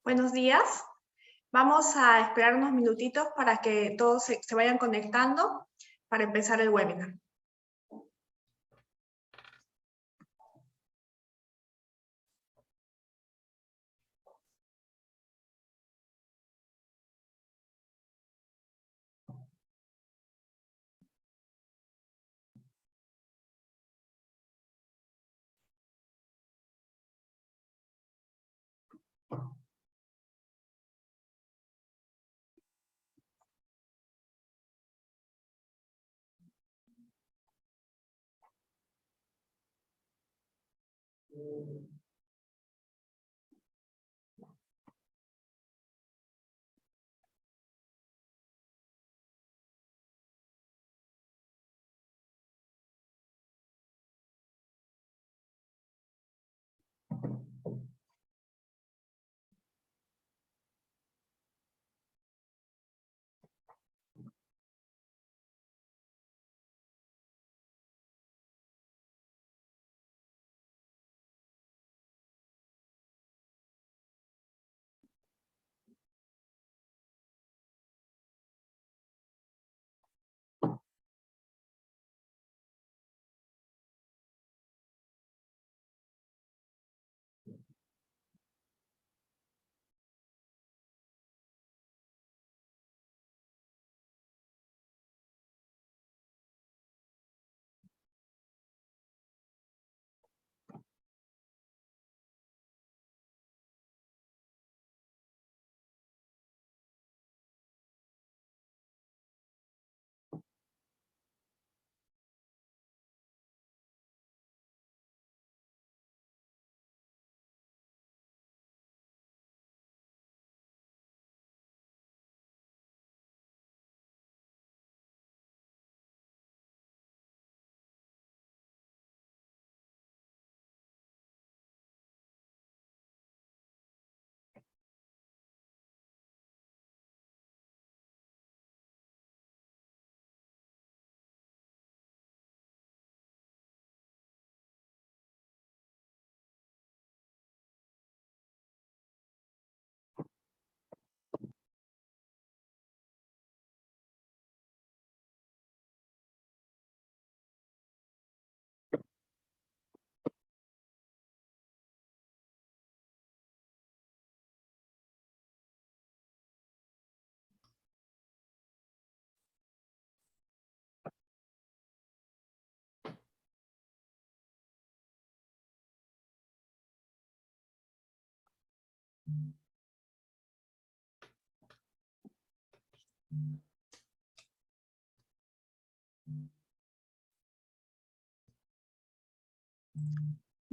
Buenos días. Vamos a esperar unos minutitos para que todos se vayan conectando para empezar el webinar.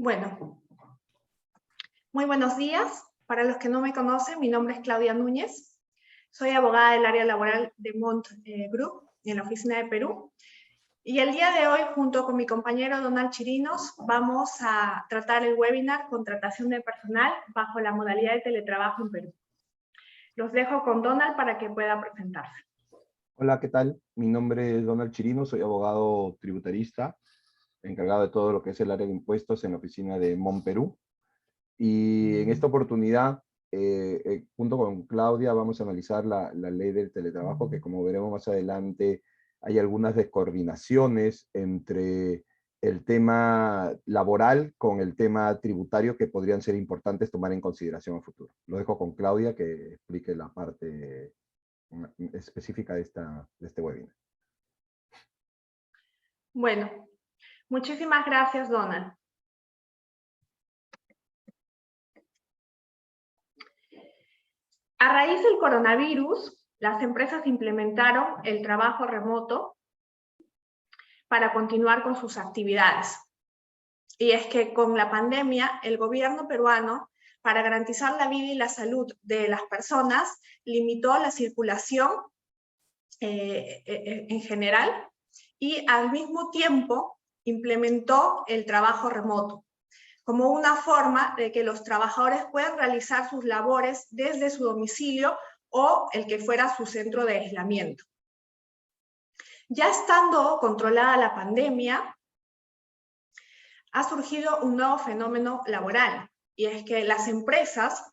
Bueno, muy buenos días. Para los que no me conocen, mi nombre es Claudia Núñez. Soy abogada del área laboral de Mont Group, en la oficina de Perú. Y el día de hoy, junto con mi compañero Donald Chirinos, vamos a tratar el webinar Contratación de personal bajo la modalidad de teletrabajo en Perú. Los dejo con Donald para que pueda presentarse. Hola, ¿qué tal? Mi nombre es Donald Chirinos, soy abogado tributarista, encargado de todo lo que es el área de impuestos en la oficina de Mon Perú. Y en esta oportunidad, junto con Claudia, vamos a analizar la ley del teletrabajo, que como veremos más adelante, hay algunas descoordinaciones entre el tema laboral con el tema tributario que podrían ser importantes tomar en consideración a futuro. Lo dejo con Claudia que explique la parte específica de este webinar. Bueno, muchísimas gracias, Donald. A raíz del coronavirus, las empresas implementaron el trabajo remoto para continuar con sus actividades. Y es que con la pandemia, el gobierno peruano, para garantizar la vida y la salud de las personas, limitó la circulación en general y al mismo tiempo implementó el trabajo remoto como una forma de que los trabajadores puedan realizar sus labores desde su domicilio o el que fuera su centro de aislamiento. Ya estando controlada la pandemia, ha surgido un nuevo fenómeno laboral, y es que las empresas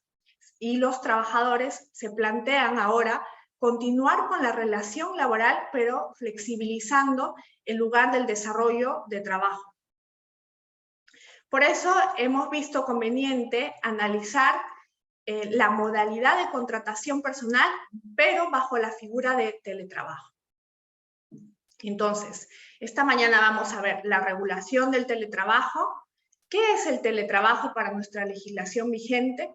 y los trabajadores se plantean ahora continuar con la relación laboral, pero flexibilizando el lugar del desarrollo de trabajo. Por eso hemos visto conveniente analizar la modalidad de contratación personal, pero bajo la figura de teletrabajo. Entonces, esta mañana vamos a ver la regulación del teletrabajo, qué es el teletrabajo para nuestra legislación vigente,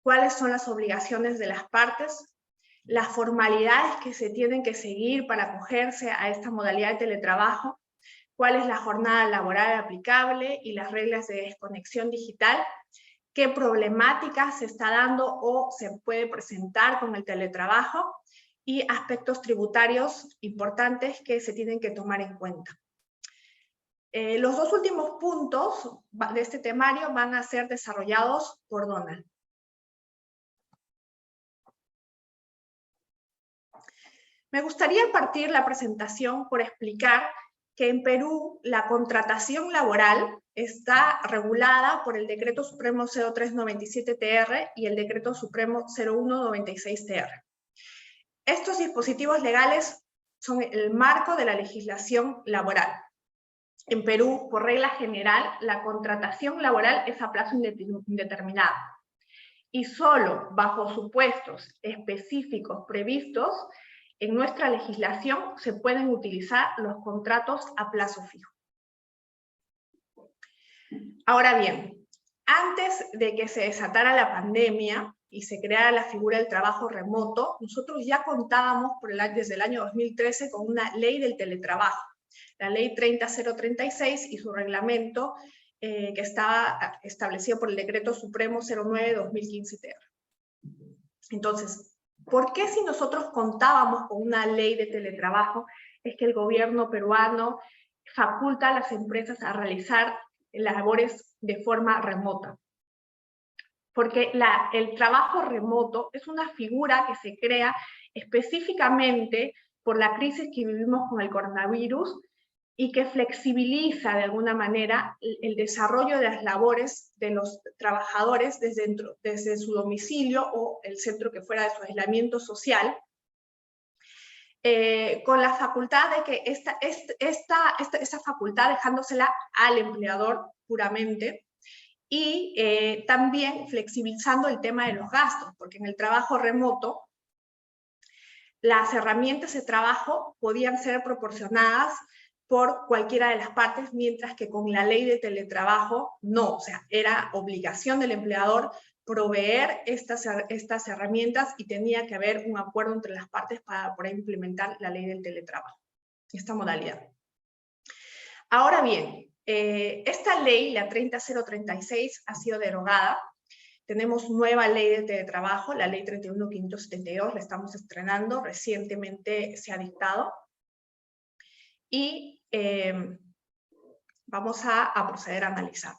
cuáles son las obligaciones de las partes, las formalidades que se tienen que seguir para acogerse a esta modalidad de teletrabajo, cuál es la jornada laboral aplicable y las reglas de desconexión digital, qué problemáticas se está dando o se puede presentar con el teletrabajo, y aspectos tributarios importantes que se tienen que tomar en cuenta. Los dos últimos puntos de este temario van a ser desarrollados por Donald. Me gustaría partir la presentación por explicar que en Perú la contratación laboral está regulada por el Decreto Supremo 0397-TR y el Decreto Supremo 0196-TR. Estos dispositivos legales son el marco de la legislación laboral. En Perú, por regla general, la contratación laboral es a plazo indeterminado. Y solo bajo supuestos específicos previstos en nuestra legislación se pueden utilizar los contratos a plazo fijo. Ahora bien, antes de que se desatara la pandemia y se creara la figura del trabajo remoto, nosotros ya contábamos desde el año 2013 con una ley del teletrabajo, la ley 30036 y su reglamento que estaba establecido por el Decreto Supremo 09-2015-TR. Entonces, ¿por qué si nosotros contábamos con una ley de teletrabajo es que el gobierno peruano faculta a las empresas a realizar labores de forma remota? Porque el trabajo remoto es una figura que se crea específicamente por la crisis que vivimos con el coronavirus y que flexibiliza de alguna manera el desarrollo de las labores de los trabajadores desde su domicilio o el centro que fuera de su aislamiento social, con la facultad de que esta facultad dejándosela al empleador puramente, y también flexibilizando el tema de los gastos, porque en el trabajo remoto las herramientas de trabajo podían ser proporcionadas por cualquiera de las partes, mientras que con la ley de teletrabajo no, o sea, era obligación del empleador proveer estas herramientas y tenía que haber un acuerdo entre las partes para poder implementar la ley del teletrabajo, esta modalidad. Ahora bien, esta ley, la 30036, ha sido derogada. Tenemos nueva ley de teletrabajo, la ley 31572, la estamos estrenando, recientemente se ha dictado. Y vamos a proceder a analizarla.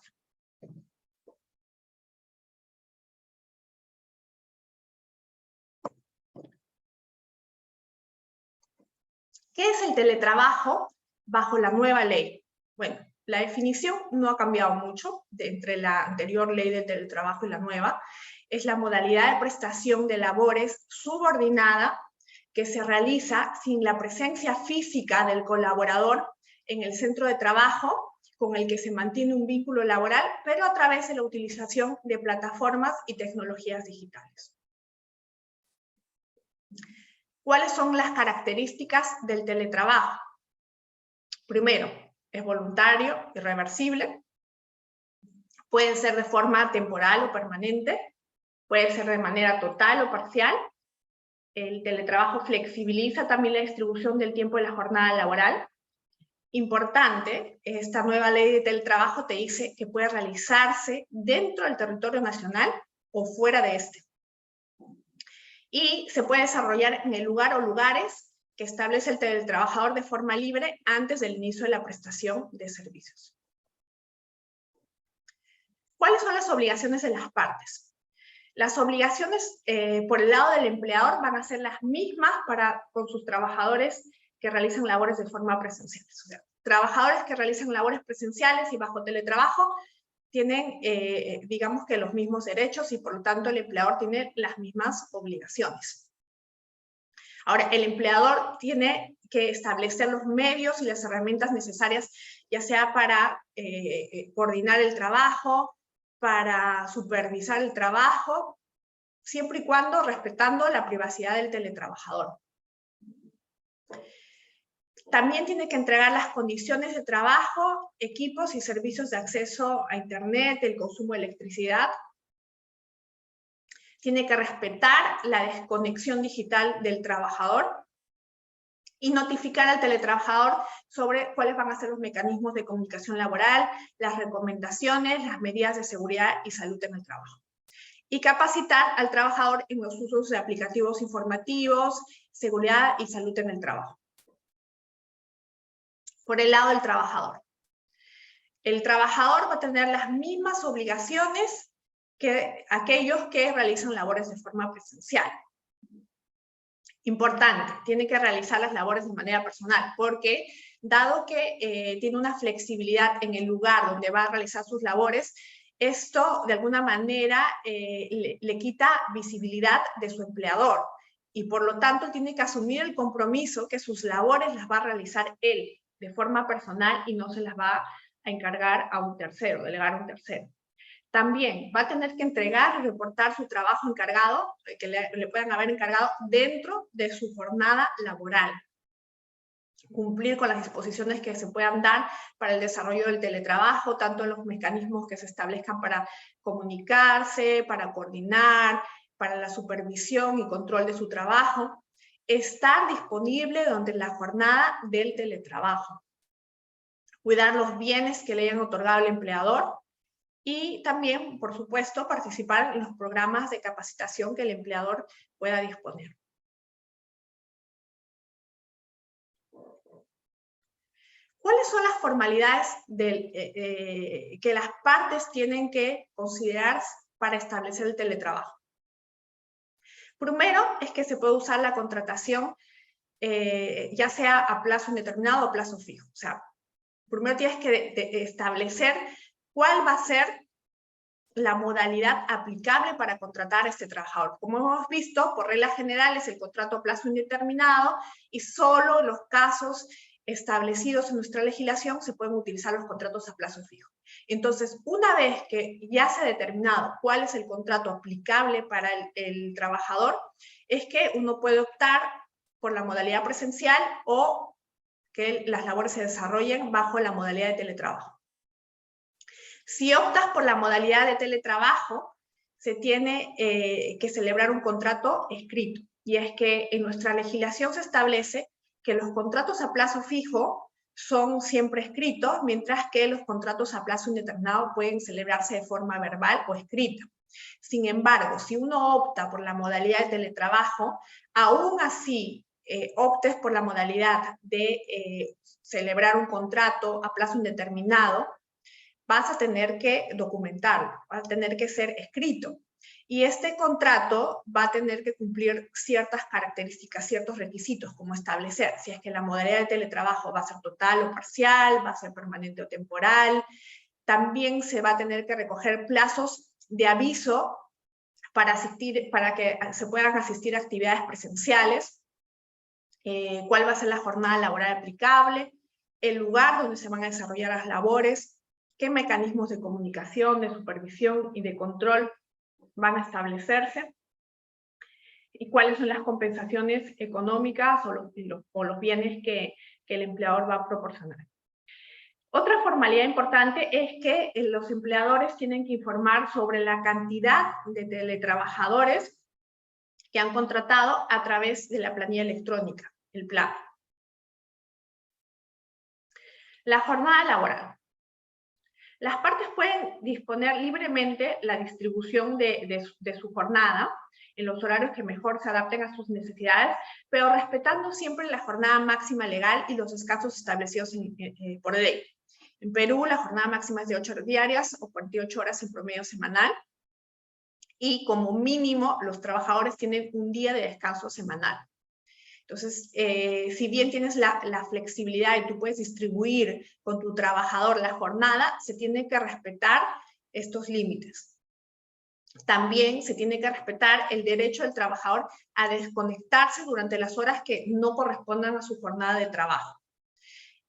¿Qué es el teletrabajo bajo la nueva ley? Bueno, la definición no ha cambiado mucho entre la anterior ley de teletrabajo y la nueva. Es la modalidad de prestación de labores subordinada que se realiza sin la presencia física del colaborador en el centro de trabajo con el que se mantiene un vínculo laboral, pero a través de la utilización de plataformas y tecnologías digitales. ¿Cuáles son las características del teletrabajo? Primero, es voluntario y reversible. Puede ser de forma temporal o permanente. Puede ser de manera total o parcial. El teletrabajo flexibiliza también la distribución del tiempo de la jornada laboral. Importante, esta nueva ley de teletrabajo te dice que puede realizarse dentro del territorio nacional o fuera de este. Y se puede desarrollar en el lugar o lugares que establece el teletrabajador de forma libre antes del inicio de la prestación de servicios. ¿Cuáles son las obligaciones de las partes? Las obligaciones por el lado del empleador van a ser las mismas con sus trabajadores que realizan labores de forma presencial. O sea, trabajadores que realizan labores presenciales y bajo teletrabajo tienen, digamos que los mismos derechos y por lo tanto el empleador tiene las mismas obligaciones. Ahora, el empleador tiene que establecer los medios y las herramientas necesarias, ya sea para coordinar el trabajo, para supervisar el trabajo, siempre y cuando respetando la privacidad del teletrabajador. También tiene que entregar las condiciones de trabajo, equipos y servicios de acceso a Internet, el consumo de electricidad. Tiene que respetar la desconexión digital del trabajador y notificar al teletrabajador sobre cuáles van a ser los mecanismos de comunicación laboral, las recomendaciones, las medidas de seguridad y salud en el trabajo. Y capacitar al trabajador en los usos de aplicativos informativos, seguridad y salud en el trabajo. Por el lado del trabajador. El trabajador va a tener las mismas obligaciones que aquellos que realizan labores de forma presencial. Importante, tiene que realizar las labores de manera personal, porque dado que tiene una flexibilidad en el lugar donde va a realizar sus labores, esto de alguna manera le quita visibilidad de su empleador, y por lo tanto tiene que asumir el compromiso que sus labores las va a realizar él de forma personal y no se las va a encargar a un tercero, delegar a un tercero. También va a tener que entregar y reportar su trabajo encargado, que le puedan haber encargado dentro de su jornada laboral. Cumplir con las disposiciones que se puedan dar para el desarrollo del teletrabajo, tanto en los mecanismos que se establezcan para comunicarse, para coordinar, para la supervisión y control de su trabajo. Estar disponible durante la jornada del teletrabajo. Cuidar los bienes que le hayan otorgado el empleador. Y también, por supuesto, participar en los programas de capacitación que el empleador pueda disponer. ¿Cuáles son las formalidades que las partes tienen que considerar para establecer el teletrabajo? Primero es que se puede usar la contratación ya sea a plazo indeterminado o a plazo fijo. O sea, primero tienes que establecer cuál va a ser la modalidad aplicable para contratar a este trabajador. Como hemos visto, por reglas generales, el contrato a plazo indeterminado y solo en los casos establecidos en nuestra legislación se pueden utilizar los contratos a plazo fijo. Entonces, una vez que ya se ha determinado cuál es el contrato aplicable para el trabajador, es que uno puede optar por la modalidad presencial o que las labores se desarrollen bajo la modalidad de teletrabajo. Si optas por la modalidad de teletrabajo, se tiene que celebrar un contrato escrito. Y es que en nuestra legislación se establece que los contratos a plazo fijo son siempre escritos, mientras que los contratos a plazo indeterminado pueden celebrarse de forma verbal o escrita. Sin embargo, si uno opta por la modalidad de teletrabajo, aún así optes por la modalidad de celebrar un contrato a plazo indeterminado, vas a tener que documentarlo, va a tener que ser escrito. Y este contrato va a tener que cumplir ciertas características, ciertos requisitos, como establecer si es que la modalidad de teletrabajo va a ser total o parcial, va a ser permanente o temporal. También se va a tener que recoger plazos de aviso para que se puedan asistir a actividades presenciales, cuál va a ser la jornada laboral aplicable, el lugar donde se van a desarrollar las labores, qué mecanismos de comunicación, de supervisión y de control van a establecerse, y cuáles son las compensaciones económicas o los bienes que el empleador va a proporcionar. Otra formalidad importante es que los empleadores tienen que informar sobre la cantidad de teletrabajadores que han contratado a través de la planilla electrónica, el plan. La jornada laboral. Las partes pueden disponer libremente la distribución de su jornada en los horarios que mejor se adapten a sus necesidades, pero respetando siempre la jornada máxima legal y los descansos establecidos por ley. En Perú, la jornada máxima es de 8 horas diarias o 48 horas en promedio semanal, y como mínimo los trabajadores tienen un día de descanso semanal. Entonces, si bien tienes la flexibilidad y tú puedes distribuir con tu trabajador la jornada, se tiene que respetar estos límites. También se tiene que respetar el derecho del trabajador a desconectarse durante las horas que no correspondan a su jornada de trabajo.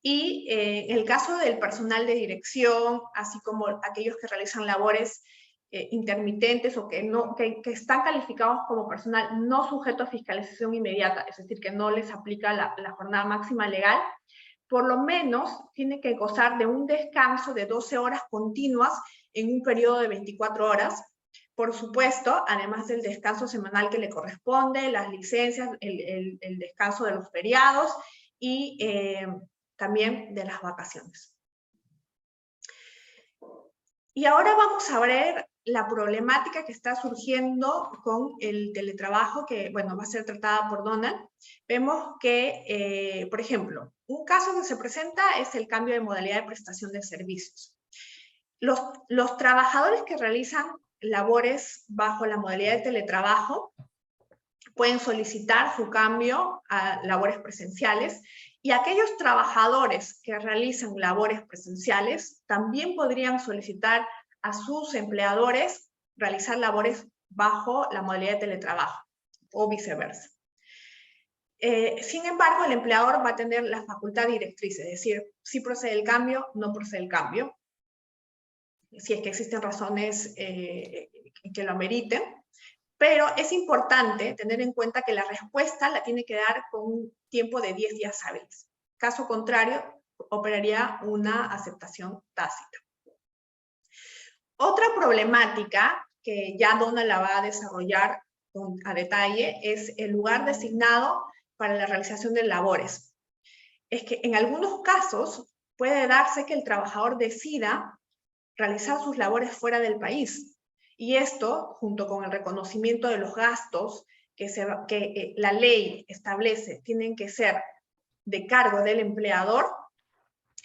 Y en el caso del personal de dirección, así como aquellos que realizan labores intermitentes o que están calificados como personal no sujeto a fiscalización inmediata, es decir, que no les aplica la jornada máxima legal, por lo menos tienen que gozar de un descanso de 12 horas continuas en un periodo de 24 horas, por supuesto, además del descanso semanal que le corresponde, las licencias, el descanso de los feriados y también de las vacaciones. Y ahora vamos a ver la problemática que está surgiendo con el teletrabajo, que bueno, va a ser tratada por Donald. Vemos que, por ejemplo, un caso que se presenta es el cambio de modalidad de prestación de servicios. Los trabajadores que realizan labores bajo la modalidad de teletrabajo pueden solicitar su cambio a labores presenciales, y aquellos trabajadores que realizan labores presenciales también podrían solicitar a sus empleadores realizar labores bajo la modalidad de teletrabajo o viceversa. Sin embargo, el empleador va a tener la facultad directriz, es decir, si procede el cambio, no procede el cambio, si es que existen razones que lo ameriten. Pero es importante tener en cuenta que la respuesta la tiene que dar con un tiempo de 10 días hábiles. Caso contrario, operaría una aceptación tácita. Otra problemática que ya Donald la va a desarrollar a detalle es el lugar designado para la realización de labores. Es que en algunos casos puede darse que el trabajador decida realizar sus labores fuera del país. Y esto, junto con el reconocimiento de los gastos que la ley establece tienen que ser de cargo del empleador,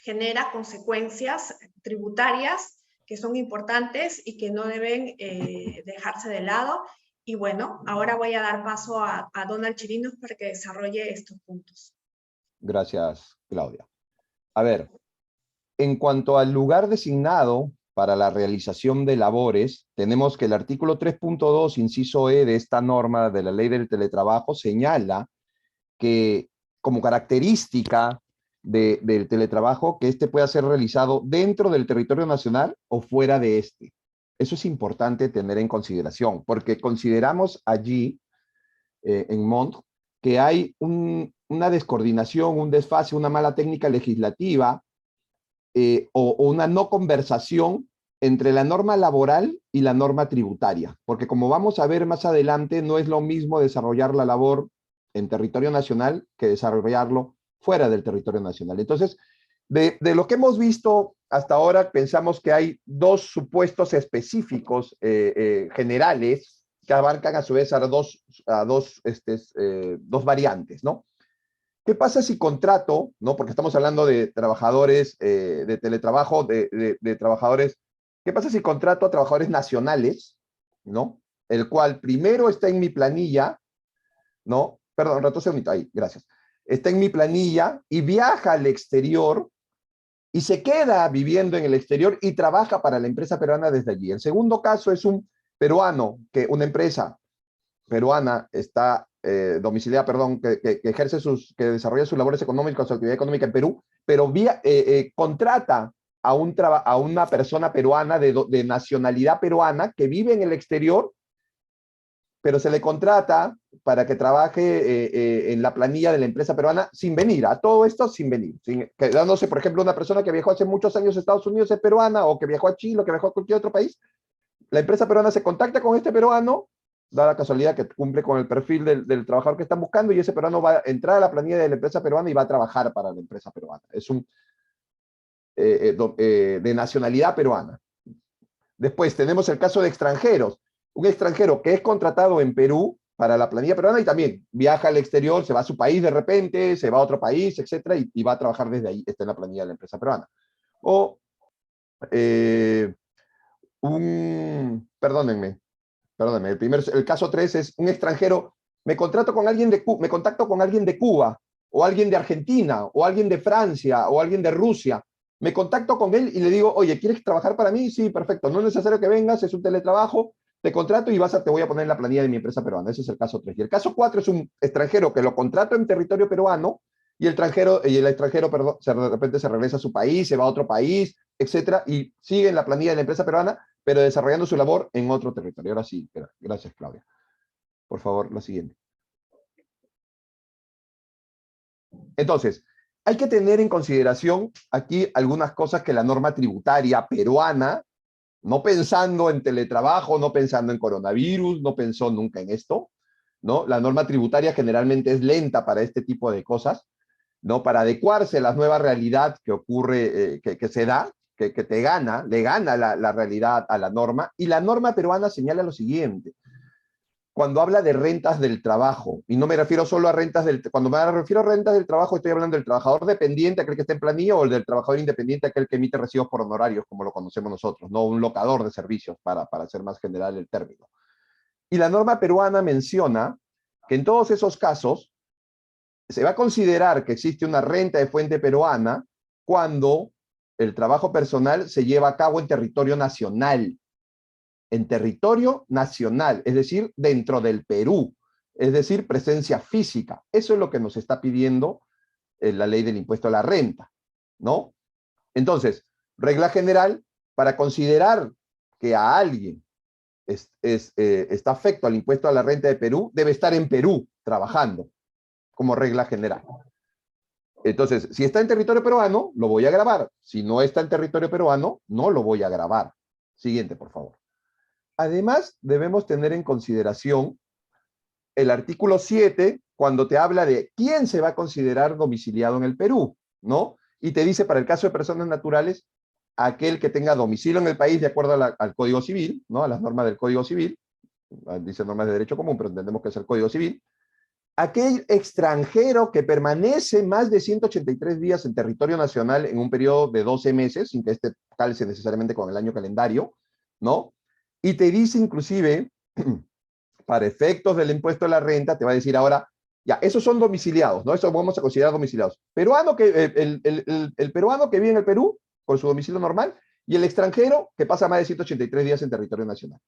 genera consecuencias tributarias que son importantes y que no deben dejarse de lado. Y bueno, ahora voy a dar paso a Donald Chirinos para que desarrolle estos puntos. Gracias, Claudia. A ver, en cuanto al lugar designado para la realización de labores, tenemos que el artículo 3.2, inciso E de esta norma de la ley del teletrabajo señala que como característica del teletrabajo, que este pueda ser realizado dentro del territorio nacional o fuera de este. Eso es importante tener en consideración, porque consideramos allí, en Mont, que hay una descoordinación, un desfase, una mala técnica legislativa, o una no conversación entre la norma laboral y la norma tributaria, porque como vamos a ver más adelante, no es lo mismo desarrollar la labor en territorio nacional que desarrollarlo fuera del territorio nacional. Entonces, de lo que hemos visto hasta ahora, pensamos que hay dos supuestos específicos generales que abarcan a su vez a dos variantes, ¿no? ¿Qué pasa si contrato, ¿no? Porque estamos hablando de trabajadores de teletrabajo, de trabajadores. ¿Qué pasa si contrato a trabajadores nacionales, ¿no? El cual primero está en mi planilla, ¿no? Perdón, retrocede un momento, ahí, gracias. Está en mi planilla y viaja al exterior y se queda viviendo en el exterior y trabaja para la empresa peruana desde allí. El segundo caso es un peruano, que una empresa peruana está domiciliada, perdón, que ejerce que desarrolla sus labores económicas, su actividad económica en Perú, pero contrata a una persona peruana de nacionalidad peruana que vive en el exterior, pero se le contrata para que trabaje en la planilla de la empresa peruana sin venir, a todo esto sin venir, quedándose, por ejemplo, una persona que viajó hace muchos años a Estados Unidos es peruana, o que viajó a Chile, o que viajó a cualquier otro país, la empresa peruana se contacta con este peruano, da la casualidad que cumple con el perfil del trabajador que están buscando, y ese peruano va a entrar a la planilla de la empresa peruana y va a trabajar para la empresa peruana. Es de nacionalidad peruana. Después tenemos el caso de extranjeros. Un extranjero que es contratado en Perú para la planilla peruana y también viaja al exterior, se va a su país de repente, se va a otro país, etcétera, y va a trabajar desde ahí, está en la planilla de la empresa peruana. O perdónenme, el caso 3 es un extranjero, me contacto con alguien de Cuba, o alguien de Argentina, o alguien de Francia, o alguien de Rusia, me contacto con él y le digo, oye, ¿quieres trabajar para mí? Sí, perfecto, no es necesario que vengas, es un teletrabajo, te contrato y te voy a poner en la planilla de mi empresa peruana. Ese es el caso 3. Y el caso 4 es un extranjero que lo contrato en territorio peruano y el extranjero perdón, de repente se regresa a su país, se va a otro país, etcétera, y sigue en la planilla de la empresa peruana, pero desarrollando su labor en otro territorio. Ahora sí, gracias, Claudia. Por favor, la siguiente. Entonces, hay que tener en consideración aquí algunas cosas que la norma tributaria peruana, no pensando en teletrabajo, no pensando en coronavirus, no pensó nunca en esto, ¿no? La norma tributaria generalmente es lenta para este tipo de cosas, ¿no? Para adecuarse a la nueva realidad que ocurre, que se da, que te gana, le gana la realidad a la norma, y la norma peruana señala lo siguiente. Cuando habla de rentas del trabajo, y no me refiero solo a rentas cuando me refiero a rentas del trabajo, estoy hablando del trabajador dependiente, aquel que está en planilla, o el del trabajador independiente, aquel que emite recibos por honorarios, como lo conocemos nosotros, no un locador de servicios, para hacer más general el término. Y la norma peruana menciona que en todos esos casos se va a considerar que existe una renta de fuente peruana cuando el trabajo personal se lleva a cabo en territorio nacional, es decir, dentro del Perú, es decir, presencia física. Eso es lo que nos está pidiendo la ley del impuesto a la renta, ¿no? Entonces, regla general, para considerar que a alguien está afecto al impuesto a la renta de Perú, debe estar en Perú trabajando, como regla general. Entonces, si está en territorio peruano, lo voy a grabar. Si no está en territorio peruano, no lo voy a grabar. Siguiente, por favor. Además, debemos tener en consideración el artículo 7, cuando te habla de quién se va a considerar domiciliado en el Perú, ¿no? Y te dice, para el caso de personas naturales, aquel que tenga domicilio en el país de acuerdo al Código Civil, ¿no? A las normas del Código Civil, dice normas de derecho común, pero entendemos que es el Código Civil. Aquel extranjero que permanece más de 183 días en territorio nacional en un periodo de 12 meses, sin que este calce necesariamente con el año calendario, ¿no? Y te dice inclusive, para efectos del impuesto a la renta, te va a decir ahora, ya, esos son domiciliados, ¿no? Eso vamos a considerar domiciliados. El peruano que vive en el Perú, con su domicilio normal, y el extranjero que pasa más de 183 días en territorio nacional.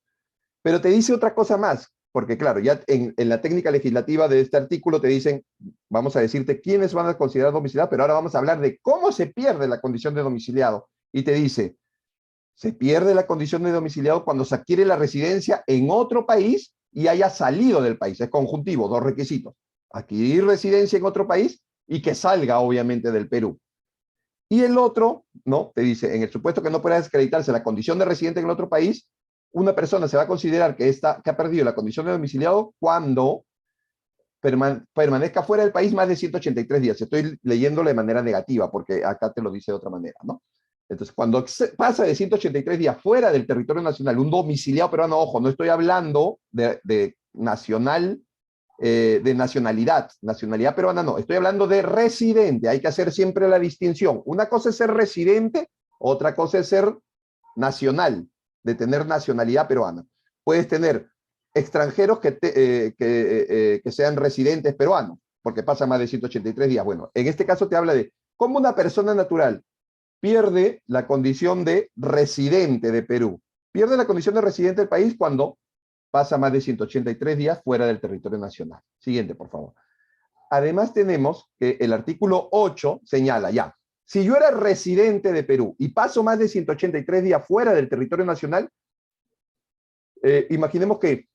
Pero te dice otra cosa más, porque claro, ya en la técnica legislativa de este artículo te dicen, vamos a decirte quiénes van a considerar domiciliados, pero ahora vamos a hablar de cómo se pierde la condición de domiciliado. Y te dice, se pierde la condición de domiciliado cuando se adquiere la residencia en otro país y haya salido del país. Es conjuntivo, 2 requisitos. Adquirir residencia en otro país y que salga, obviamente, del Perú. Y el otro, ¿no? Te dice, en el supuesto que no pueda acreditarse la condición de residente en el otro país, una persona se va a considerar que ha perdido la condición de domiciliado cuando permanezca fuera del país más de 183 días. Estoy leyéndolo de manera negativa, porque acá te lo dice de otra manera, ¿no? Entonces, cuando pasa de 183 días fuera del territorio nacional, un domiciliado peruano, ojo, no estoy hablando de nacionalidad peruana no, estoy hablando de residente, hay que hacer siempre la distinción. Una cosa es ser residente, otra cosa es ser nacional, de tener nacionalidad peruana. Puedes tener extranjeros que sean residentes peruanos, porque pasan más de 183 días. Bueno, en este caso te habla de cómo una persona natural pierde la condición de residente de Perú. Pierde la condición de residente del país cuando pasa más de 183 días fuera del territorio nacional. Siguiente, por favor. Además tenemos que el artículo 8 señala ya, si yo era residente de Perú y paso más de 183 días fuera del territorio nacional, imaginemos que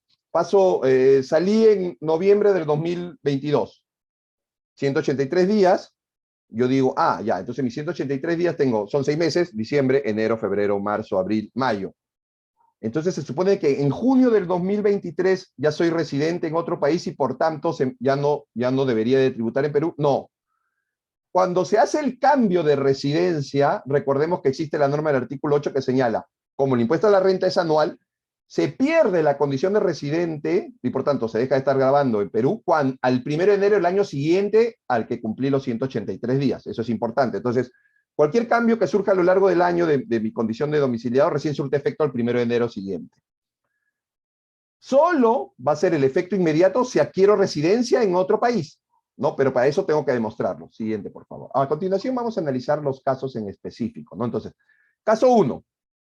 salí en noviembre del 2022, 183 días, yo digo, ya, entonces mis 183 días son 6 meses, diciembre, enero, febrero, marzo, abril, mayo. Entonces se supone que en junio del 2023 ya soy residente en otro país y por tanto ya no debería de tributar en Perú. No. Cuando se hace el cambio de residencia, recordemos que existe la norma del artículo 8 que señala, como el impuesto a la renta es anual, se pierde la condición de residente y por tanto se deja de estar grabando en Perú al 1 de enero del año siguiente al que cumplí los 183 días. Eso es importante. Entonces, cualquier cambio que surja a lo largo del año de mi condición de domiciliado recién surte efecto al 1 de enero siguiente. Solo va a ser el efecto inmediato si adquiero residencia en otro país. ¿no? Pero para eso tengo que demostrarlo. Siguiente, por favor. A continuación vamos a analizar los casos en específico, ¿no? Entonces, caso 1,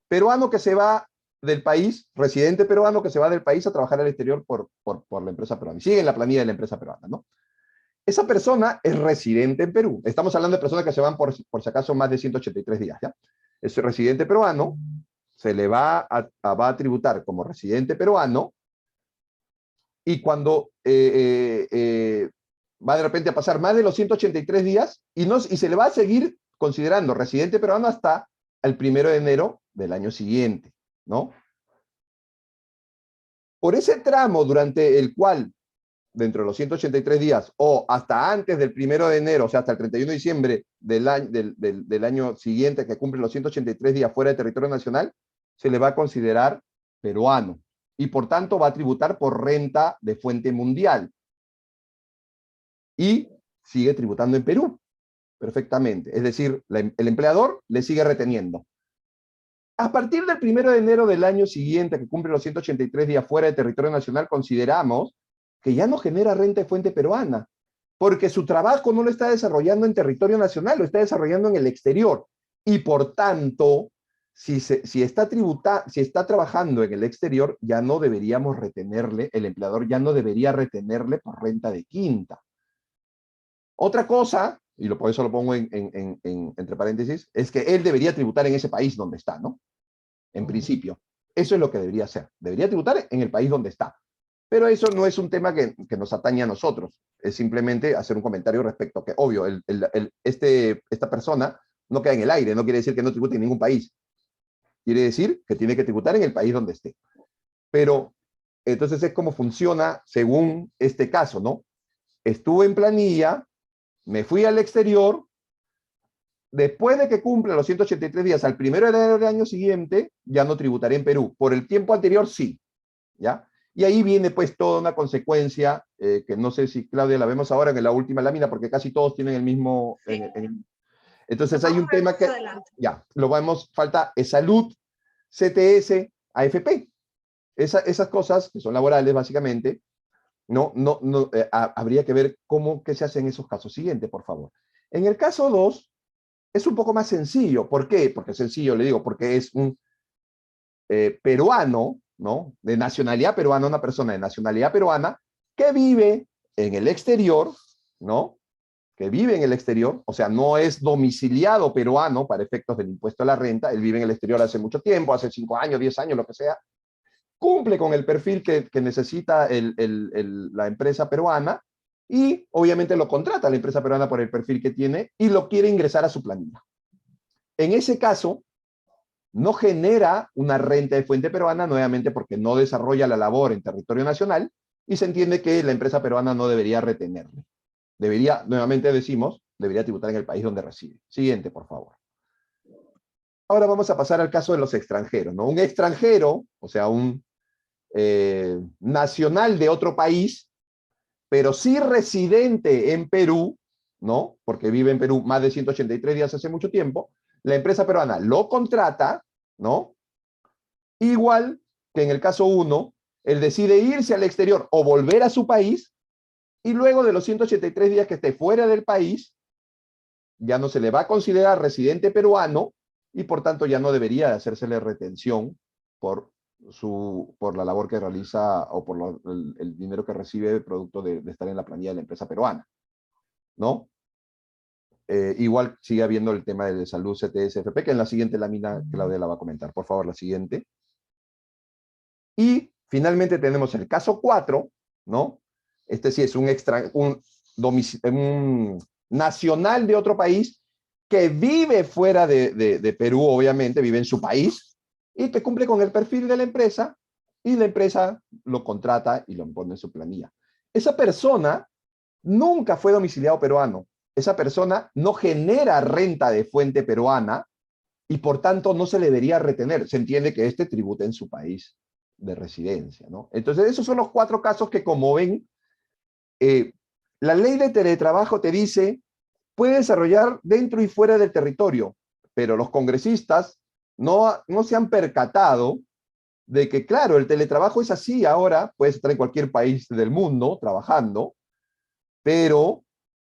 peruano que se va del país, residente peruano que se va del país a trabajar al exterior por la empresa peruana. Y sigue en la planilla de la empresa peruana, ¿no? Esa persona es residente en Perú. Estamos hablando de personas que se van por si acaso más de 183 días, ¿ya? Ese residente peruano se le va a tributar como residente peruano y cuando va de repente a pasar más de los 183 días y se le va a seguir considerando residente peruano hasta el 1 de enero del año siguiente, ¿no? Por ese tramo durante el cual, dentro de los 183 días o hasta antes del 1 de enero, o sea, hasta el 31 de diciembre del año siguiente que cumple los 183 días fuera de territorio nacional, se le va a considerar peruano y por tanto va a tributar por renta de fuente mundial. Y sigue tributando en Perú, perfectamente. Es decir, el empleador le sigue reteniendo. A partir del 1 de enero del año siguiente, que cumple los 183 días fuera de territorio nacional, consideramos que ya no genera renta de fuente peruana, porque su trabajo no lo está desarrollando en territorio nacional, lo está desarrollando en el exterior. Y por tanto, si está trabajando en el exterior, ya no deberíamos retenerle, el empleador ya no debería retenerle por renta de quinta. Otra cosa, y por eso lo pongo entre paréntesis, es que él debería tributar en ese país donde está, ¿no? En principio. Eso es lo que debería hacer. Debería tributar en el país donde está. Pero eso no es un tema que nos atañe a nosotros. Es simplemente hacer un comentario respecto a que, obvio, esta persona no queda en el aire, no quiere decir que no tribute en ningún país. Quiere decir que tiene que tributar en el país donde esté. Pero, entonces es como funciona según este caso, ¿no? Estuve en planilla, me fui al exterior, después de que cumpla los 183 días al 1 de enero del año siguiente, ya no tributaré en Perú. Por el tiempo anterior, sí, ¿ya? Y ahí viene pues toda una consecuencia, que no sé si Claudia la vemos ahora en la última lámina, porque casi todos tienen el mismo... Sí. Entonces hay un tema que, ya, lo vemos, falta salud, CTS, AFP. Esas cosas, que son laborales básicamente, habría que ver qué se hace en esos casos. Siguiente, por favor. En el caso 2, es un poco más sencillo. ¿Por qué? Porque es sencillo, le digo, porque es un peruano, ¿no? De nacionalidad peruana, una persona de nacionalidad peruana que vive en el exterior, ¿no? Que vive en el exterior, o sea, no es domiciliado peruano para efectos del impuesto a la renta, él vive en el exterior hace mucho tiempo, hace 5 años, 10 años, lo que sea, cumple con el perfil que necesita la empresa peruana y obviamente lo contrata la empresa peruana por el perfil que tiene y lo quiere ingresar a su planilla. En ese caso, no genera una renta de fuente peruana, nuevamente porque no desarrolla la labor en territorio nacional y se entiende que la empresa peruana no debería retenerle. Debería, nuevamente decimos, debería tributar en el país donde reside. Siguiente, por favor. Ahora vamos a pasar al caso de los extranjeros, ¿no? Un extranjero, o sea, un nacional de otro país, pero sí residente en Perú, ¿no? Porque vive en Perú más de 183 días hace mucho tiempo, la empresa peruana lo contrata, ¿no? Igual que en el caso 1, él decide irse al exterior o volver a su país, y luego de los 183 días que esté fuera del país, ya no se le va a considerar residente peruano, y por tanto ya no debería hacérsele retención por la labor que realiza o por el dinero que recibe producto de estar en la planilla de la empresa peruana, ¿no? Igual sigue habiendo el tema de salud CTS-FP, que en la siguiente lámina Claudia la va a comentar. Por favor, la siguiente. Y finalmente tenemos el caso 4, ¿no? Este sí es un nacional de otro país que vive fuera de Perú, obviamente, vive en su país, y que cumple con el perfil de la empresa, y la empresa lo contrata y lo pone en su planilla. Esa persona nunca fue domiciliado peruano. Esa persona no genera renta de fuente peruana, y por tanto no se le debería retener. Se entiende que este tributa en su país de residencia, ¿no? Entonces, esos son los 4 casos que, como ven, la ley de teletrabajo te dice, puede desarrollar dentro y fuera del territorio, pero los congresistas no se han percatado de que, claro, el teletrabajo es así ahora, puedes estar en cualquier país del mundo trabajando, pero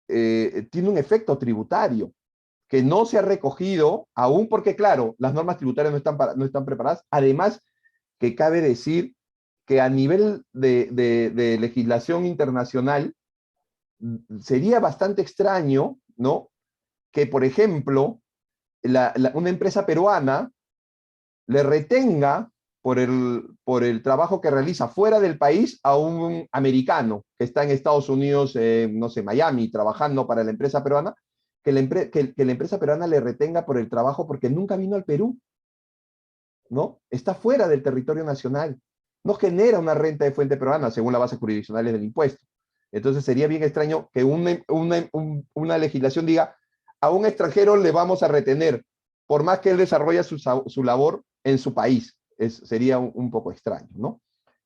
tiene un efecto tributario que no se ha recogido aún porque, claro, las normas tributarias no están preparadas. Además, que cabe decir que a nivel de legislación internacional sería bastante extraño, ¿no? Que, por ejemplo, una empresa peruana le retenga por el trabajo que realiza fuera del país a un americano que está en Estados Unidos, no sé, Miami, trabajando para la empresa peruana, que la empresa peruana le retenga por el trabajo porque nunca vino al Perú, ¿no? Está fuera del territorio nacional. No genera una renta de fuente peruana según las bases jurisdiccionales del impuesto. Entonces sería bien extraño que una legislación diga a un extranjero le vamos a retener por más que él desarrolle su labor en su país. Sería un poco extraño, ¿no?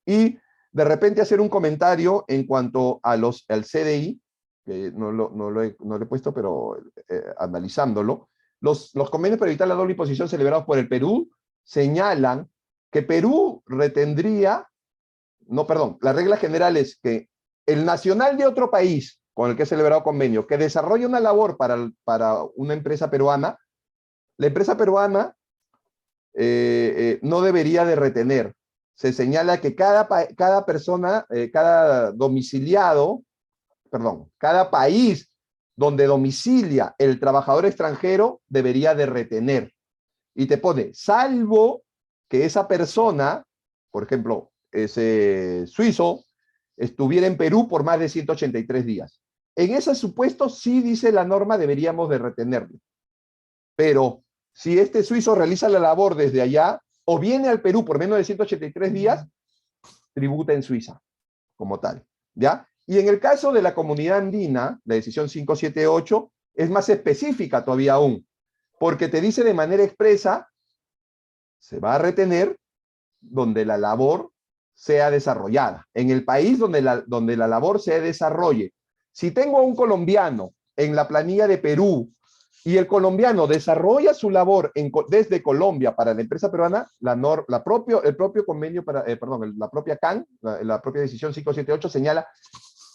Y de repente hacer un comentario en cuanto a al CDI, que no lo he puesto, pero analizándolo, los convenios para evitar la doble imposición celebrados por el Perú señalan que Perú retendría, no, perdón, la regla general es que el nacional de otro país con el que es celebrado convenio, que desarrolla una labor para una empresa peruana, la empresa peruana no debería de retener. Se señala que cada persona, cada domiciliado, perdón, cada país donde domicilia el trabajador extranjero debería de retener. Y te pone, salvo que esa persona, por ejemplo, ese suizo, estuviera en Perú por más de 183 días. En ese supuesto, sí dice la norma, deberíamos de retenerlo. Pero si este suizo realiza la labor desde allá, o viene al Perú por menos de 183 días, tributa en Suiza, como tal, ¿ya? Y en el caso de la comunidad andina, la decisión 578 es más específica todavía aún, porque te dice de manera expresa, se va a retener donde la labor sea desarrollada, en el país donde la labor se desarrolle. Si tengo a un colombiano en la planilla de Perú y el colombiano desarrolla su labor desde Colombia para la empresa peruana, el propio convenio, la propia CAN, la propia decisión 578 señala,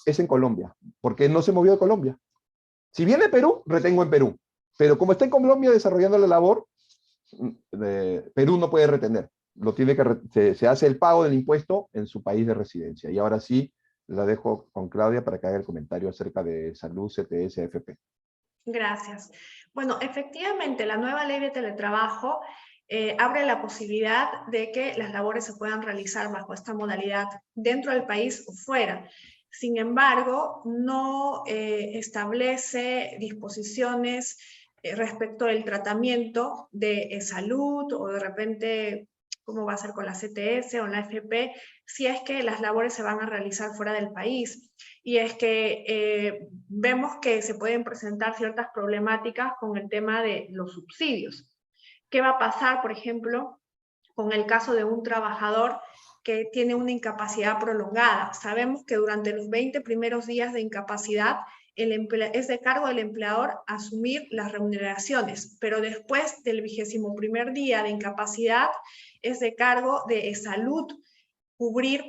es en Colombia, porque no se movió de Colombia. Si viene de Perú, retengo en Perú, pero como está en Colombia desarrollando la labor, Perú no puede retener. Se hace el pago del impuesto en su país de residencia. Y ahora sí, la dejo con Claudia para que haga el comentario acerca de salud, CTS, AFP. Gracias. Bueno, efectivamente, la nueva ley de teletrabajo abre la posibilidad de que las labores se puedan realizar bajo esta modalidad dentro del país o fuera. Sin embargo, no establece disposiciones respecto del tratamiento de salud o de repente cómo va a ser con la CTS o la AFP, si es que las labores se van a realizar fuera del país. Y es que vemos que se pueden presentar ciertas problemáticas con el tema de los subsidios. ¿Qué va a pasar, por ejemplo, con el caso de un trabajador que tiene una incapacidad prolongada? Sabemos que durante los 20 primeros días de incapacidad es de cargo del empleador asumir las remuneraciones, pero después del 21º día de incapacidad es de cargo de salud cubrir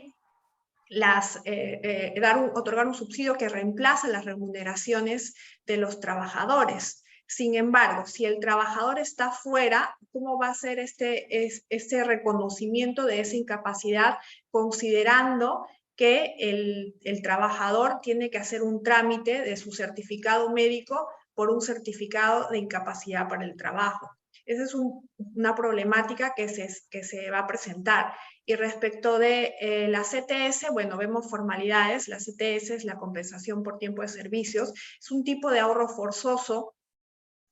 otorgar un subsidio que reemplaza las remuneraciones de los trabajadores. Sin embargo, si el trabajador está fuera, ¿cómo va a ser este reconocimiento de esa incapacidad, considerando que el trabajador tiene que hacer un trámite de su certificado médico por un certificado de incapacidad para el trabajo? Esa es una problemática que se va a presentar. Y respecto de la CTS, bueno, vemos formalidades. La CTS es la compensación por tiempo de servicios. Es un tipo de ahorro forzoso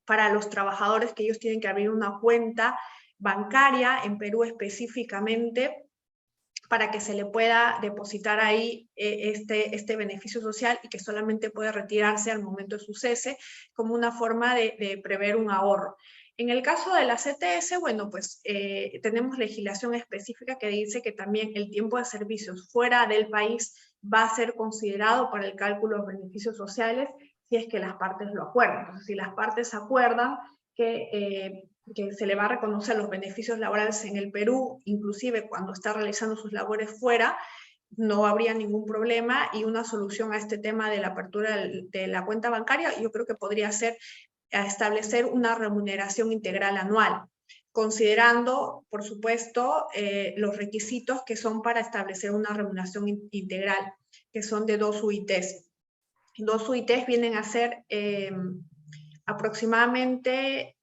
para los trabajadores que ellos tienen que abrir una cuenta bancaria en Perú específicamente para que se le pueda depositar ahí este beneficio social y que solamente puede retirarse al momento de su cese como una forma de prever un ahorro. En el caso de la CTS, bueno, pues tenemos legislación específica que dice que también el tiempo de servicios fuera del país va a ser considerado para el cálculo de los beneficios sociales si es que las partes lo acuerdan. Entonces, si las partes acuerdan que se le va a reconocer los beneficios laborales en el Perú, inclusive cuando está realizando sus labores fuera, no habría ningún problema, y una solución a este tema de la apertura de la cuenta bancaria, yo creo que podría ser establecer una remuneración integral anual, considerando, por supuesto, los requisitos que son para establecer una remuneración integral, que son de 2 UITs. 2 UITs vienen a ser aproximadamente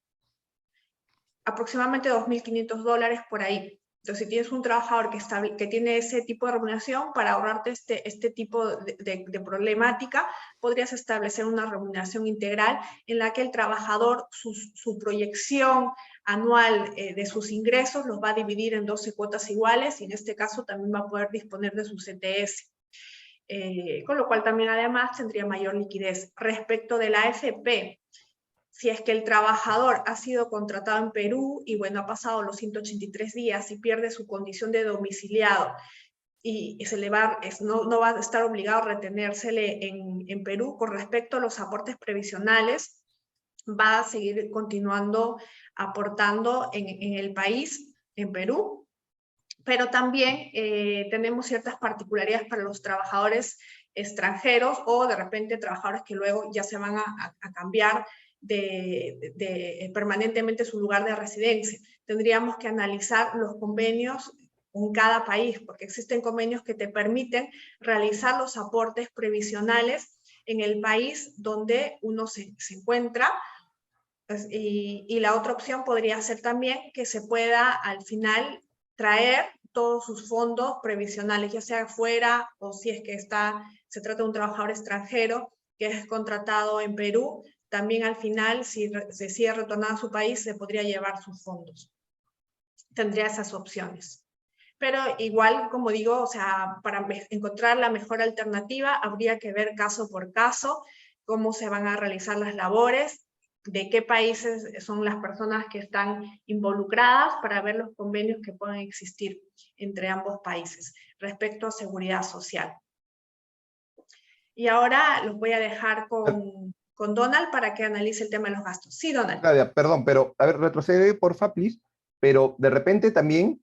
$2.500 por ahí. Entonces, si tienes un trabajador que tiene ese tipo de remuneración, para ahorrarte este tipo de problemática, podrías establecer una remuneración integral en la que el trabajador, su proyección anual de sus ingresos los va a dividir en 12 cuotas iguales, y en este caso también va a poder disponer de su CTS. Con lo cual también además tendría mayor liquidez. Respecto de la AFP, si es que el trabajador ha sido contratado en Perú y bueno, ha pasado los 183 días y pierde su condición de domiciliado y no va a estar obligado a retenérsele en Perú, con respecto a los aportes previsionales, va a seguir continuando aportando en el país, en Perú, pero también tenemos ciertas particularidades para los trabajadores extranjeros, o de repente trabajadores que luego ya se van a cambiar permanentemente su lugar de residencia. Tendríamos que analizar los convenios en cada país, porque existen convenios que te permiten realizar los aportes previsionales en el país donde uno se encuentra. Y la otra opción podría ser también que se pueda al final traer todos sus fondos previsionales, ya sea fuera, o si es que se trata de un trabajador extranjero que es contratado en Perú, también al final, si decide retornar a su país, se podría llevar sus fondos. Tendría esas opciones. Pero igual, como digo, o sea, para encontrar la mejor alternativa, habría que ver caso por caso cómo se van a realizar las labores, de qué países son las personas que están involucradas, para ver los convenios que puedan existir entre ambos países respecto a seguridad social. Y ahora los voy a dejar con Donald para que analice el tema de los gastos. Sí, Donald. Claudia, perdón, pero a ver, retrocede porfa, please, pero de repente también,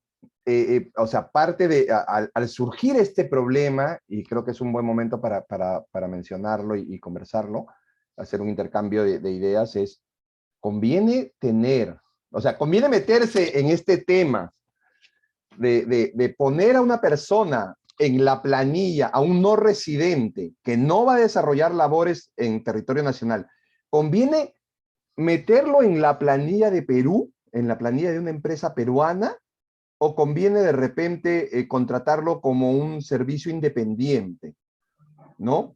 o sea, parte de, al surgir este problema, y creo que es un buen momento para mencionarlo y conversarlo, hacer un intercambio de ideas, conviene tener, o sea, conviene meterse en este tema de poner a una persona en la planilla, a un no residente que no va a desarrollar labores en territorio nacional. ¿Conviene meterlo en la planilla de Perú, en la planilla de una empresa peruana, o conviene de repente contratarlo como un servicio independiente? ¿No?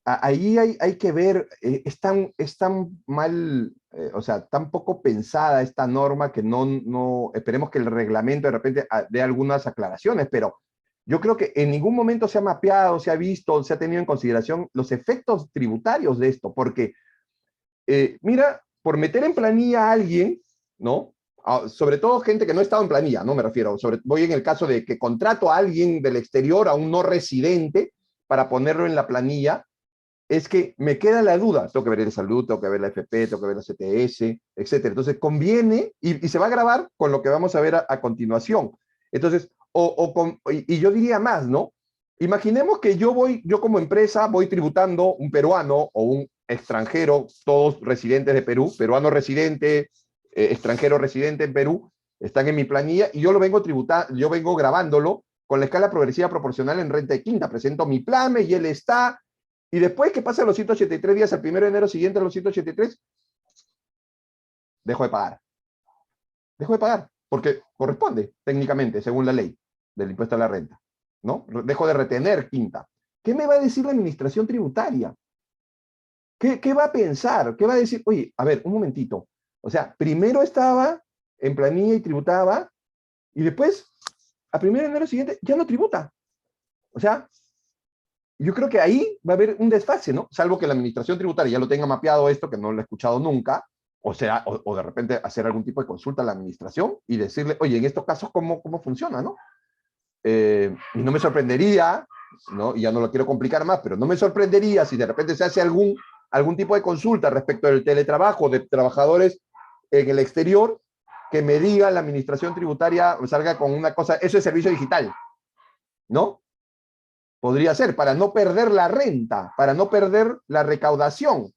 Ahí hay que ver, es tan mal, o sea, tan poco pensada esta norma que esperemos que el reglamento de repente dé algunas aclaraciones, pero yo creo que en ningún momento se ha mapeado, se ha visto, se ha tenido en consideración los efectos tributarios de esto, porque, mira, por meter en planilla a alguien, ¿no? Sobre todo gente que no ha estado en planilla, ¿no? Me refiero, voy en el caso de que contrato a alguien del exterior, a un no residente, para ponerlo en la planilla, es que me queda la duda, tengo que ver el salud, tengo que ver la FP, tengo que ver la CTS, etcétera. Entonces conviene, y se va a grabar con lo que vamos a ver a continuación. Entonces, y yo diría más, ¿no? Imaginemos que yo como empresa voy tributando un peruano o un extranjero, todos residentes de Perú, peruano residente, extranjero residente en Perú, están en mi planilla, y yo lo vengo tributando, yo vengo grabándolo con la escala progresiva proporcional en renta de quinta, presento mi plame y él está. Y después que pasan los 183 días, el 1 de enero siguiente a los 183, dejo de pagar. Dejo de pagar, porque corresponde técnicamente, según la ley del impuesto a la renta, ¿no? Dejo de retener quinta. ¿Qué me va a decir la administración tributaria? ¿Qué va a pensar? ¿Qué va a decir? Oye, a ver, un momentito. O sea, primero estaba en planilla y tributaba, y después, a 1 de enero siguiente, ya no tributa. O sea, yo creo que ahí va a haber un desfase, ¿no? Salvo que la administración tributaria ya lo tenga mapeado esto, que no lo he escuchado nunca, o sea, o de repente hacer algún tipo de consulta a la administración y decirle, oye, en estos casos, ¿cómo funciona, no? Y no me sorprendería, ¿no? Y ya no lo quiero complicar más, pero no me sorprendería si de repente se hace algún tipo de consulta respecto del teletrabajo de trabajadores en el exterior, que me diga la administración tributaria, salga con una cosa, eso es servicio digital, ¿no? Podría ser, para no perder la renta, para no perder la recaudación.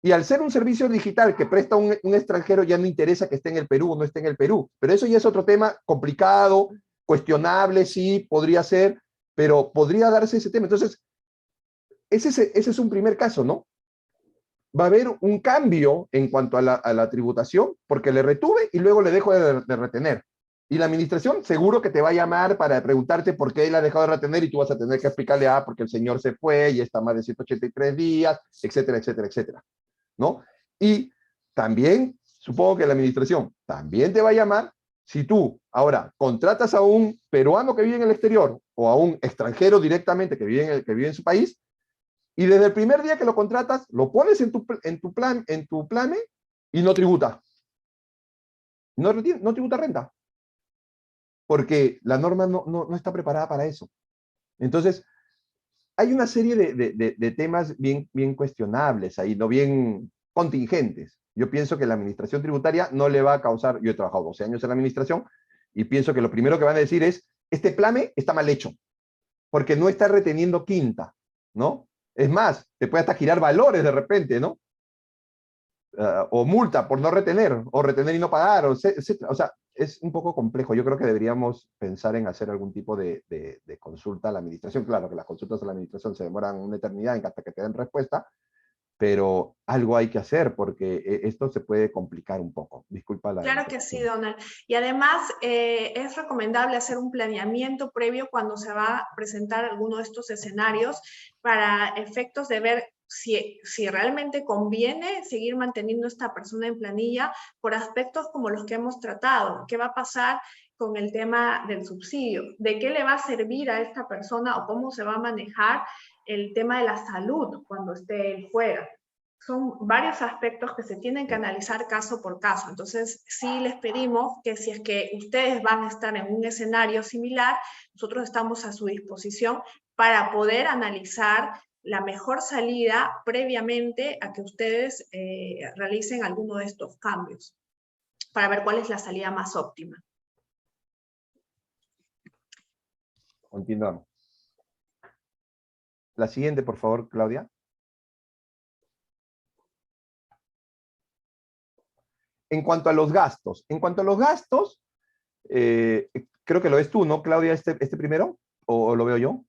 Y al ser un servicio digital que presta un extranjero, ya no interesa que esté en el Perú o no esté en el Perú. Pero eso ya es otro tema complicado, cuestionable, sí, podría ser, pero podría darse ese tema. Entonces, ese es un primer caso, ¿no? Va a haber un cambio en cuanto a la tributación, porque le retuve y luego le dejo de retener. Y la administración seguro que te va a llamar para preguntarte por qué él ha dejado de retener y tú vas a tener que explicarle, porque el señor se fue y está más de 183 días, etcétera, etcétera, etcétera, ¿no? Y también, supongo que la administración también te va a llamar si tú ahora contratas a un peruano que vive en el exterior o a un extranjero directamente que vive en su país, y desde el primer día que lo contratas, lo pones en tu plan y no tributa. No tributa renta. Porque la norma no está preparada para eso. Entonces, hay una serie de temas bien cuestionables ahí, no bien contingentes. Yo pienso que la administración tributaria no le va a causar, yo he trabajado 12 años en la administración, y pienso que lo primero que van a decir es, este plame está mal hecho, porque no está reteniendo quinta, ¿no? Es más, te puede hasta girar valores de repente, ¿no? O multa por no retener, o retener y no pagar, etcétera. O sea, es un poco complejo. Yo creo que deberíamos pensar en hacer algún tipo de consulta a la administración. Claro que las consultas a la administración se demoran una eternidad hasta que te den respuesta, pero algo hay que hacer porque esto se puede complicar un poco. Disculpa la Claro que sí, interrupción. Donald. Y además es recomendable hacer un planeamiento previo cuando se va a presentar alguno de estos escenarios para efectos de ver si realmente conviene seguir manteniendo a esta persona en planilla por aspectos como los que hemos tratado. ¿Qué va a pasar con el tema del subsidio? ¿De qué le va a servir a esta persona o cómo se va a manejar el tema de la salud cuando esté fuera? Son varios aspectos que se tienen que analizar caso por caso. Entonces, sí les pedimos que si es que ustedes van a estar en un escenario similar, nosotros estamos a su disposición para poder analizar la mejor salida previamente a que ustedes realicen alguno de estos cambios, para ver cuál es la salida más óptima. Continuamos. La siguiente, por favor, Claudia. En cuanto a los gastos, creo que lo ves tú, ¿no, Claudia, este primero? ¿O lo veo yo?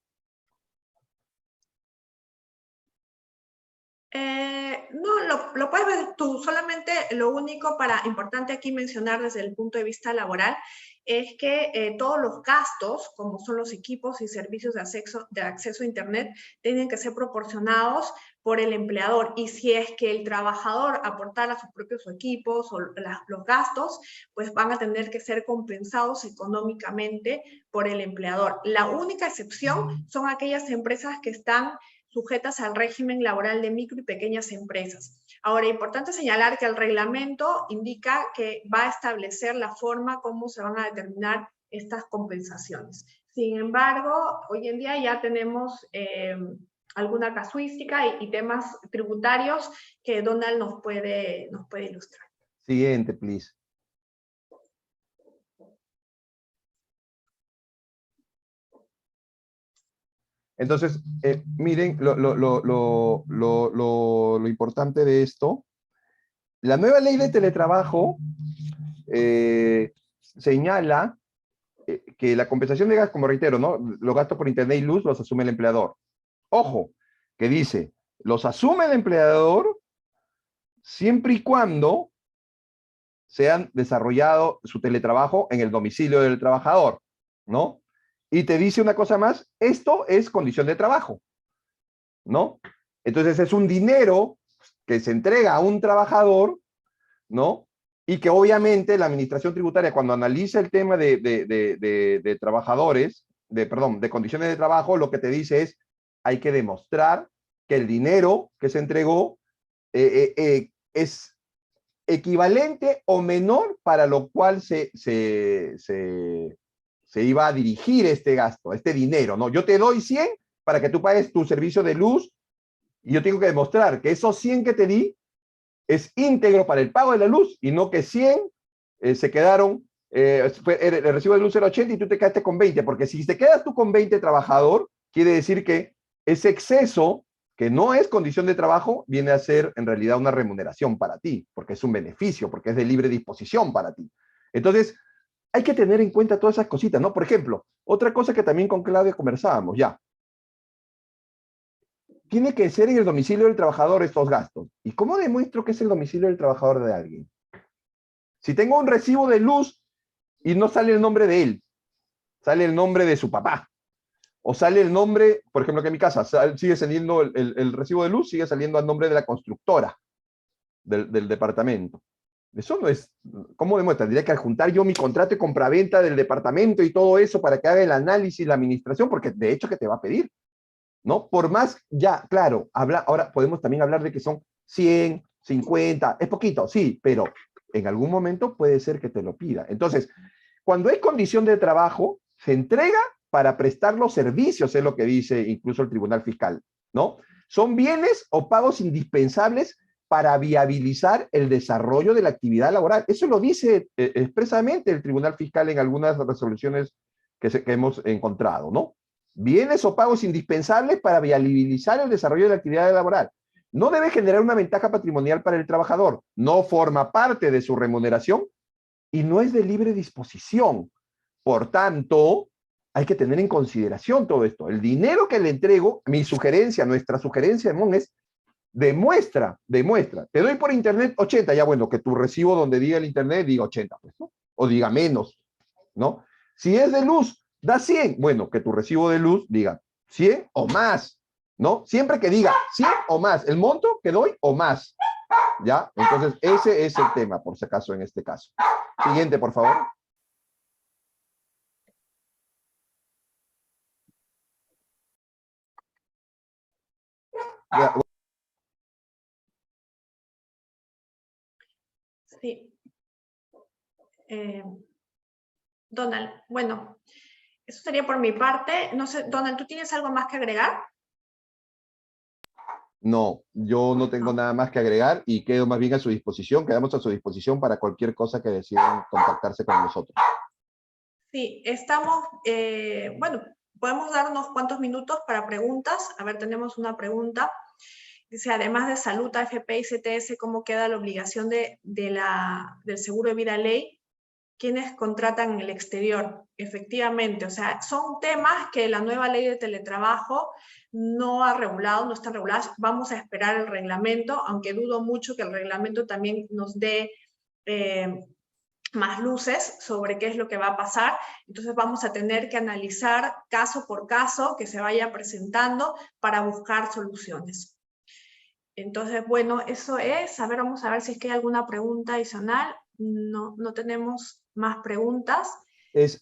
No, lo puedes ver tú. Solamente lo único importante aquí mencionar desde el punto de vista laboral es que todos los gastos, como son los equipos y servicios de acceso a Internet, tienen que ser proporcionados por el empleador. Y si es que el trabajador aportara sus propios equipos o los gastos, pues van a tener que ser compensados económicamente por el empleador. La única excepción son aquellas empresas que están sujetas al régimen laboral de micro y pequeñas empresas. Ahora, importante señalar que el reglamento indica que va a establecer la forma como se van a determinar estas compensaciones. Sin embargo, hoy en día ya tenemos alguna casuística y temas tributarios que Donald nos puede ilustrar. Siguiente, please. Entonces, miren lo importante de esto. La nueva ley de teletrabajo señala que la compensación de gastos, como reitero, ¿no? Los gastos por internet y luz los asume el empleador. Ojo, que dice, los asume el empleador siempre y cuando se han desarrollado su teletrabajo en el domicilio del trabajador, ¿no? Y te dice una cosa más, esto es condición de trabajo, ¿no? Entonces es un dinero que se entrega a un trabajador, ¿no? Y que obviamente la administración tributaria, cuando analiza el tema de trabajadores, de condiciones de trabajo, lo que te dice es, hay que demostrar que el dinero que se entregó es equivalente o menor para lo cual se iba a dirigir este gasto, este dinero, ¿no? Yo te doy 100 para que tú pagues tu servicio de luz y yo tengo que demostrar que esos 100 que te di es íntegro para el pago de la luz y no que 100 se quedaron, el recibo de luz era 80 y tú te quedaste con 20, porque si te quedas tú con 20 trabajador, quiere decir que ese exceso, que no es condición de trabajo, viene a ser en realidad una remuneración para ti, porque es un beneficio, porque es de libre disposición para ti. Entonces, hay que tener en cuenta todas esas cositas, ¿no? Por ejemplo, otra cosa que también con Claudia conversábamos, ya. Tiene que ser en el domicilio del trabajador estos gastos. ¿Y cómo demuestro que es el domicilio del trabajador de alguien? Si tengo un recibo de luz y no sale el nombre de él, sale el nombre de su papá, o sale el nombre, por ejemplo, que en mi casa sigue saliendo el recibo de luz, sigue saliendo al nombre de la constructora del departamento. Eso no es, ¿cómo demuestra? Tendría que adjuntar yo mi contrato de compraventa del departamento y todo eso para que haga el análisis, la administración, porque de hecho que te va a pedir, ¿no? Por más, ya, claro, ahora podemos también hablar de que son 100, 50, es poquito, sí, pero en algún momento puede ser que te lo pida. Entonces, cuando hay condición de trabajo, se entrega para prestar los servicios, es lo que dice incluso el Tribunal Fiscal, ¿no? Son bienes o pagos indispensables para viabilizar el desarrollo de la actividad laboral. Eso lo dice expresamente el Tribunal Fiscal en algunas resoluciones que hemos encontrado, ¿no? Bienes o pagos indispensables para viabilizar el desarrollo de la actividad laboral. No debe generar una ventaja patrimonial para el trabajador, no forma parte de su remuneración y no es de libre disposición. Por tanto, hay que tener en consideración todo esto. El dinero que le entrego, mi sugerencia, nuestra sugerencia, Mon, es demuestra. Te doy por internet 80, ya bueno, que tu recibo donde diga el internet diga 80, pues, ¿no? O diga menos, ¿no? Si es de luz, da 100, bueno, que tu recibo de luz diga 100 o más, ¿no? Siempre que diga 100 o más, el monto que doy o más, ¿ya? Entonces, ese es el tema, por si acaso, en este caso. Siguiente, por favor. Ya. Sí. Donald, bueno, eso sería por mi parte. No sé, Donald, ¿tú tienes algo más que agregar? No, yo no tengo nada más que agregar y quedo más bien a su disposición, quedamos a su disposición para cualquier cosa que decidan contactarse con nosotros. Sí, estamos, bueno, podemos dar unos cuantos minutos para preguntas. A ver, tenemos una pregunta. Dice, además de salud, AFP y CTS, ¿cómo queda la obligación del seguro de vida ley? ¿Quiénes contratan en el exterior? Efectivamente, o sea, son temas que la nueva ley de teletrabajo no ha regulado, no están reguladas. Vamos a esperar el reglamento, aunque dudo mucho que el reglamento también nos dé más luces sobre qué es lo que va a pasar. Entonces vamos a tener que analizar caso por caso que se vaya presentando para buscar soluciones. Entonces, bueno, eso es. A ver, vamos a ver si es que hay alguna pregunta adicional. No, no tenemos más preguntas.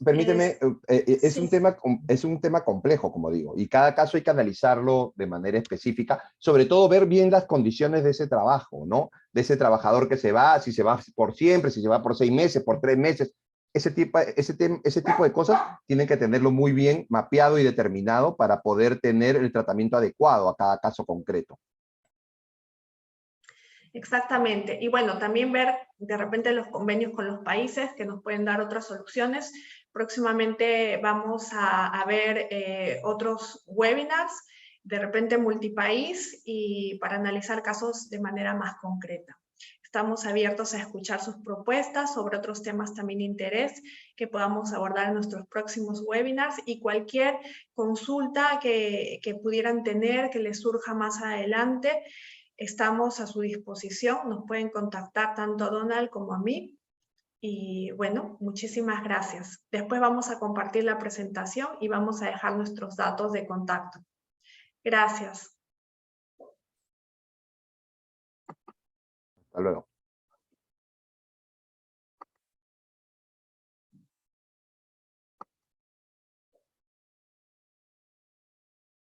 Permíteme, es Sí. un tema complejo, como digo, y cada caso hay que analizarlo de manera específica, sobre todo ver bien las condiciones de ese trabajo, ¿no? De ese trabajador que se va, si se va por siempre, si se va por 6 meses, por 3 meses, ese tipo de cosas tienen que tenerlo muy bien mapeado y determinado para poder tener el tratamiento adecuado a cada caso concreto. Exactamente. Y bueno, también ver de repente los convenios con los países que nos pueden dar otras soluciones. Próximamente vamos a ver otros webinars, de repente multipaís, y para analizar casos de manera más concreta. Estamos abiertos a escuchar sus propuestas sobre otros temas también de interés que podamos abordar en nuestros próximos webinars, y cualquier consulta que pudieran tener, que les surja más adelante, estamos a su disposición. Nos pueden contactar tanto a Donald como a mí. Y bueno, muchísimas gracias. Después vamos a compartir la presentación y vamos a dejar nuestros datos de contacto. Gracias. Hasta luego.